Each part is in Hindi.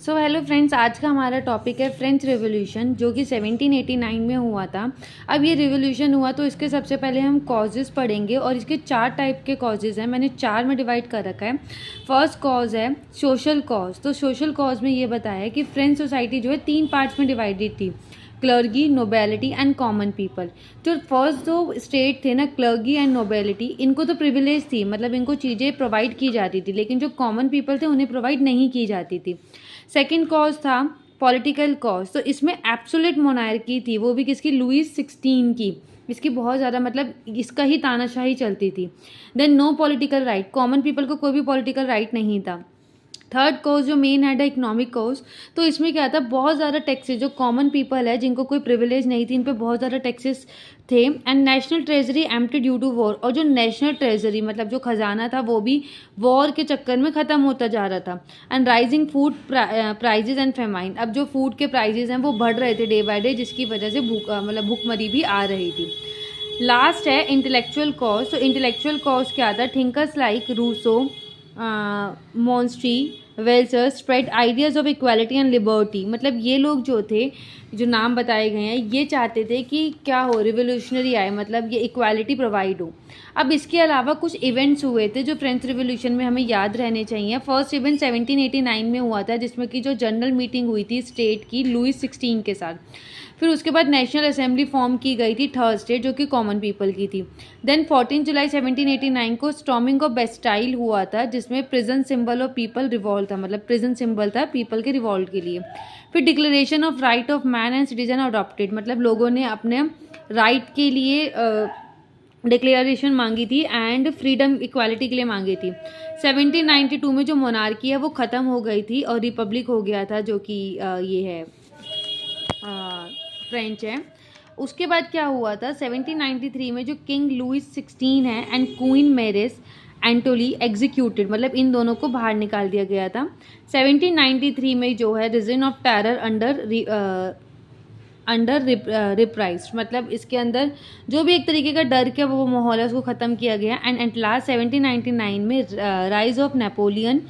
सो हेलो फ्रेंड्स, आज का हमारा टॉपिक है फ्रेंच रिवॉल्यूशन, जो कि 1789 में हुआ था। अब ये रिवॉल्यूशन हुआ तो इसके सबसे पहले हम कॉजेज़ पढ़ेंगे और इसके 4 टाइप के कॉजेज़ हैं। मैंने 4 में डिवाइड कर रखा है। फर्स्ट कॉज है सोशल कॉज। तो सोशल कॉज में ये बताया है कि फ्रेंच सोसाइटी जो है 3 पार्ट्स में डिवाइडेड थी, clergy, nobility and common people. जो फर्स्ट जो स्टेट थे ना, क्लर्गी एंड नोबेलिटी, इनको तो प्रिविलेज थी, मतलब इनको चीज़ें प्रोवाइड की जाती थी, लेकिन जो कॉमन पीपल थे उन्हें प्रोवाइड नहीं की जाती थी। सेकेंड कॉज था पॉलिटिकल कॉज। तो इसमें एब्सोल्यूट मोनार्की थी, वो भी किसकी, लुईस 16 की। इसकी बहुत ज़्यादा, मतलब इसका ही तानाशाही चलती थी। Then no political right, common people को कोई भी पॉलिटिकल राइट नहीं था। थर्ड कॉज जो मेन है इकोनॉमिक कॉज। तो इसमें क्या था, बहुत ज़्यादा टैक्सेस, जो कॉमन पीपल है जिनको कोई प्रिविलेज नहीं थी, इन पे बहुत ज़्यादा टैक्सेस थे। And national treasury empty due to war, और जो नेशनल ट्रेजरी मतलब जो खजाना था वो भी वॉर के चक्कर में ख़त्म होता जा रहा था। And rising food prices and famine, अब जो फूड के प्राइजेज हैं वो बढ़ रहे थे डे बाय डे, जिसकी वजह से भूखमरी भी आ रही थी। लास्ट है इंटेलेक्चुअल कॉज। तो इंटेलेक्चुअल कॉज क्या था, थिंकर्स लाइक रूसो, मॉन्स्ट्री, Voltaire spread ideas of equality and liberty. मतलब ये लोग जो थे, जो नाम बताए गए हैं, ये चाहते थे कि क्या हो, रिवोल्यूशनरी आए, मतलब ये इक्वालिटी प्रोवाइड हो। अब इसके अलावा कुछ इवेंट्स हुए थे जो फ्रेंच रिवोल्यूशन में हमें याद रहने चाहिए। फर्स्ट इवेंट 1789 में हुआ था, जिसमें कि जो जनरल मीटिंग हुई थी स्टेट की लुईस 16 के साथ। फिर उसके बाद नेशनल असेंबली फॉर्म की गई थी, थर्ड स्टेट, जो कि कॉमन पीपल की थी। देन 14 जुलाई 1789 को स्टॉर्मिंग ऑफ बेस्टाइल हुआ था, जिसमें prison symbol of people revolt था, मतलब प्रिजन सिंबल था पीपल के रिवॉल्ट के लिए। फिर declaration of right of man and citizen adopted, मतलब लोगों ने अपने राइट के लिए डिक्लेरेशन मांगी थी एंड फ्रीडम इक्वालिटी के लिए मांगी थी। 1792 में जो मोनार्की है वो ख़त्म हो गई थी और रिपब्लिक हो गया था, जो कि ये है फ्रेंच है। उसके बाद क्या हुआ था, 1793 में जो किंग लुईस 16 है एंड क्वीन मैरिस एंटोली एग्जीक्यूटेड, मतलब इन दोनों को बाहर निकाल दिया गया था। 1793 में जो है रीजन ऑफ टेरर अंडर रिप्राइज, मतलब इसके अंदर जो भी एक तरीके का डर का वो माहौल है उसको ख़त्म किया गया। एंड एट लास्ट 1799 में राइज ऑफ नेपोलियन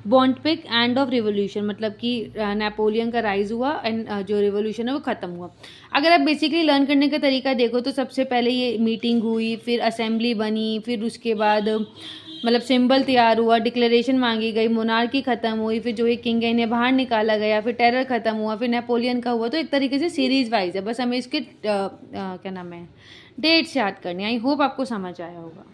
बॉन्टपिक एंड ऑफ रिवोल्यूशन, मतलब कि नेपोलियन का राइज हुआ एंड जो रिवोल्यूशन है वो ख़त्म हुआ। अगर आप बेसिकली लर्न करने का तरीका देखो तो सबसे पहले ये मीटिंग हुई, फिर असेंबली बनी, फिर उसके बाद मतलब सिंबल तैयार हुआ, डिक्लेरेशन मांगी गई, मोनार्की ख़त्म हुई, फिर जो ये किंग है इन्हें बाहर निकाला गया, फिर टेरर ख़त्म हुआ, फिर नेपोलियन का हुआ। तो एक तरीके से सीरीज वाइज है, बस हमें इसके क्या नाम है, डेट्स याद करनी। आई होप आपको समझ आया होगा।